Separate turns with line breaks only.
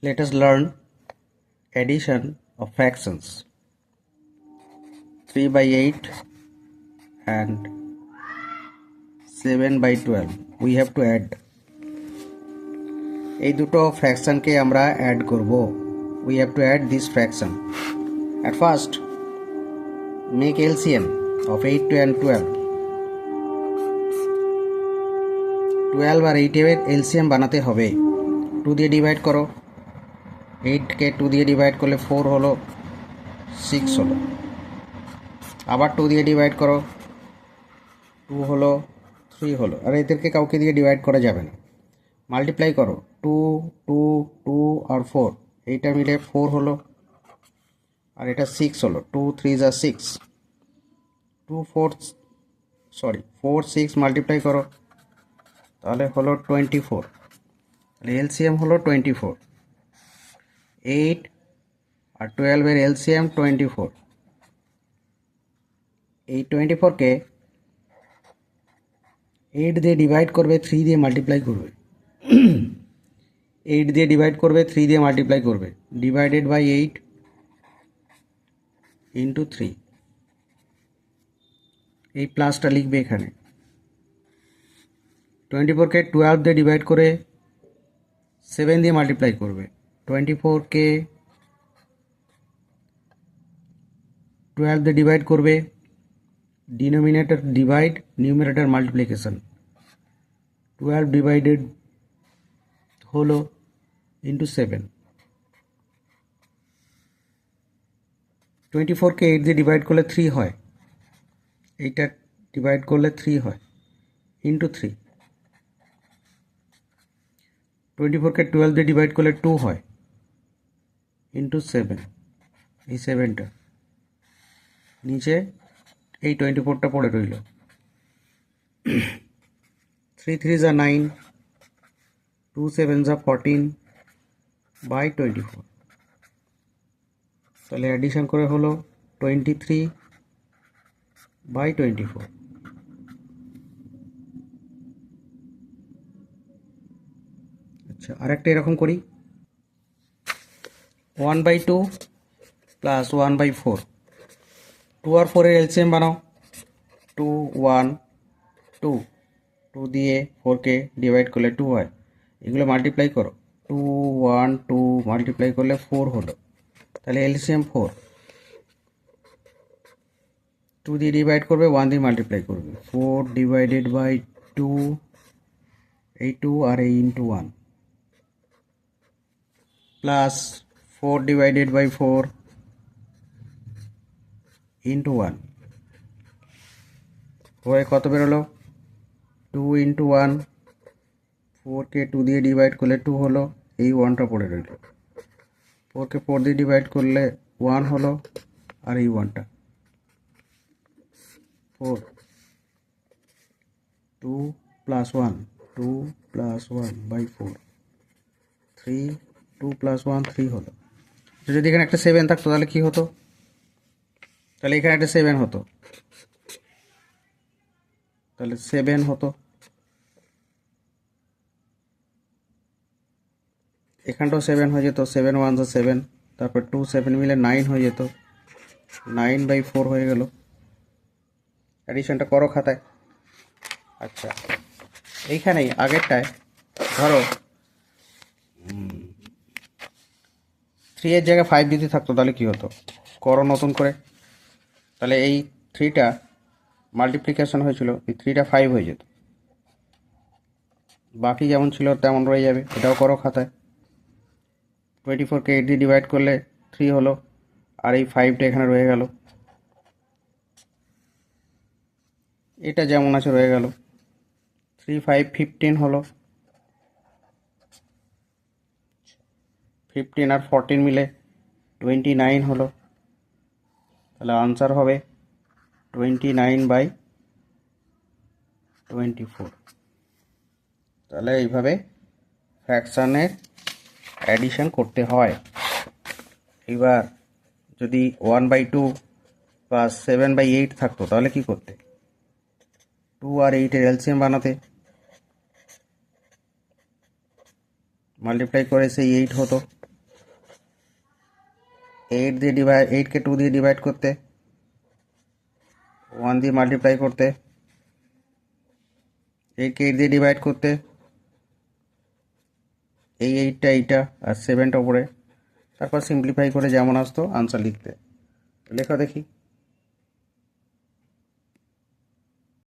Let us learn addition of fractions. 3 by 8 and 7 by 12. We have to add. এই দুটো ফ্র্যাকশনকে আমরা add করব. We have to add this fraction. At first, make LCM of 8 and 12. 12 আর 8 এর LCM বানাতে হবে. 2 দিয়ে divide করো. 8 কে 2 দিয়ে ডিভাইড করলে 4 হলো, 6 হলো. আবার 2 দিয়ে ডিভাইড করো, 2 হলো, 3 হলো. আর এদেরকে কাউকে দিয়ে ডিভাইড করা যাবে না. মাল্টিপ্লাই করো, 2 2 2 আর 4, এইটা মিলে 4 হলো, আর এটা 6 হলো. 2 3 যা 6, 4 6 মাল্টিপ্লাই করো, তাহলে হলো 24. তাহলে এলসিএম হলো 24. 8 আর 12 এর এলসিএম 24. এই 24কে 8 দিয়ে ডিভাইড করবে, 3 দিয়ে মাল্টিপ্লাই করবে. 8 দিয়ে ডিভাইড করবে, 3 দিয়ে মাল্টিপ্লাই করবে. Divided by 8 into 3. এই প্লাসটা লিখবে এখানে. 24কে 12 দিয়ে ডিভাইড করে 7 দিয়ে মাল্টিপ্লাই করবে. 24কে 12 দিয়ে ডিভাইড করবে, denominator divide, numerator multiplication. 12 divided হলো ইন্টু 7. 24কে 8 দিয়ে ডিভাইড করলে 3 হয়, এইটা ডিভাইড করলে 3 হয়, ইন্টু 3. 24কে 12 দিয়ে ডিভাইড করলে 2 হয়, ইন্টু 7. এই 7টা নিচে, এই 24টা পড়ে রইল. 3 3 যা 9, 2 7 যা 14 বাই 24. তাহলে অ্যাডিশন করে হলো 23 বাই 24. আচ্ছা, আরেকটা এরকম করি. 1 বাই 2 প্লাস 1 বাই 4. 2 আর 4 এর এলসিএম বানাও. 2 1 2. 2 দিয়ে 4কে ডিভাইড করলে 2 হয়, এগুলো মাল্টিপ্লাই করো. 2 1 2 মাল্টিপ্লাই করলে 4 হলো, তাহলে এলসিএম 4. 2 দিয়ে ডিভাইড করবে, 1 দিয়ে মাল্টিপ্লাই করবে. 4 ডিভাইডেড বাই 2, এই 2 আর এই into 1, plus 4 divided by 4 into 1. হয়ে কত বেরোলো? 2 ইন্টু 1. 4কে 2 দিয়ে ডিভাইড করলে 2 হলো, এই 1টা পড়ে রইল. 4কে 4 দিয়ে ডিভাইড করলে 1 হলো, আর এই 1টা 4. 2 প্লাস 1, 2 প্লাস 1 বাই 4. 3 2 প্লাস 1 3 হলো. যদি এখানে একটা 7 থাকতো তাহলে কি হতো? তাহলে এখানে একটা 7 হতো, তাহলে 7 হতো. এখানটাও 7 হয়ে যেত. 7 1 যা 7, তারপর 2 7 মিলে 9 হয়ে যেত. 9 বাই 4 হয়ে গেল. অ্যাডিশনটা করো খাতায়. আচ্ছা, এইখানেই আগেরটায় ধরো 3 এর জায়গায় 5 দিতে থাকতো, তাহলে কি হতো? করো নতুন করে. তাহলে এই 3টা মাল্টিপ্লিকেশন হয়েছিল, এই 3টা 5 হয়ে যেত. বাকি যেমন ছিল তেমন রয়ে যাবে. এটাও করো খাতায়. 24কে 8 দিয়ে ডিভাইড করলে 3 হলো, আর এই 5টা এখানে রয়ে গেল. এটা যেমন আছে রয়ে গেল. 3 5 15 হলো. 15 আর 14 মিলে 29 হলো. তাহলে আনসার হবে 29 বাই 24. তাহলে এইভাবে ফ্র্যাকশানের অ্যাডিশন করতে হয়. এবার যদি 1 বাই 2 প্লাস 7 বাই 8 থাকতো তাহলে কি করতে? 2 আর 8 এর এলসিএম বানাতে. মাল্টিপ্লাই করে সেই 8 হতো, 8কে 2 দিয়ে ডিভাইড করতে, 1 দিয়ে মাল্টিপ্লাই করতে, 8কে 8 দিয়ে ডিভাইড করতে, এই 8টা এইটা আর 7টা উপরে, তারপর সিম্পলিফাই করে যেমন আসতো আনসার লিখতে। লেখা দেখি।